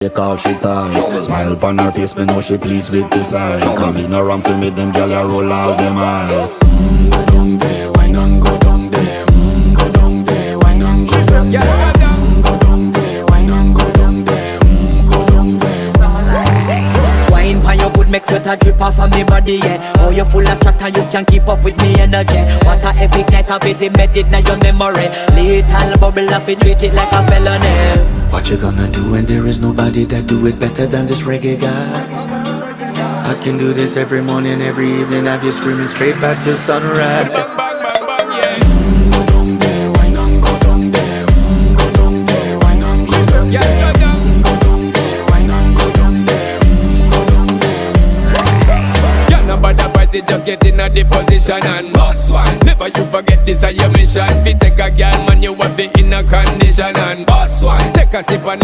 They call she ties. Smile upon her face, me know she pleased with this eyes. Come in around to me, them gyal a roll out them eyes. Go down there, why not go down there? Go down there, why not go down there? Go down there, why not go down there? Go down there. Wine pan your good, make sweat a drip off of me body, yeah. Oh, you full of chatter, you can't keep up with me energy. What a epic night of it, embedded in your memory. Little bubble of it, treat it like a felony. What you gonna do when there is nobody that do it better than this reggae guy? I can do this every morning, every evening, have you screaming straight back to sunrise. Bang, bang, bang, bang, yeah. Go down there, why not go down there? Go down there, why not go down there? Yeah, go down. Go down there, why not go down there? Go down there. Yeah, nobody fight it, just get in a the position and boss one. Never you forget this is your mission. Fi take a girl, man, you have it in a condition and boss one. Take a sip and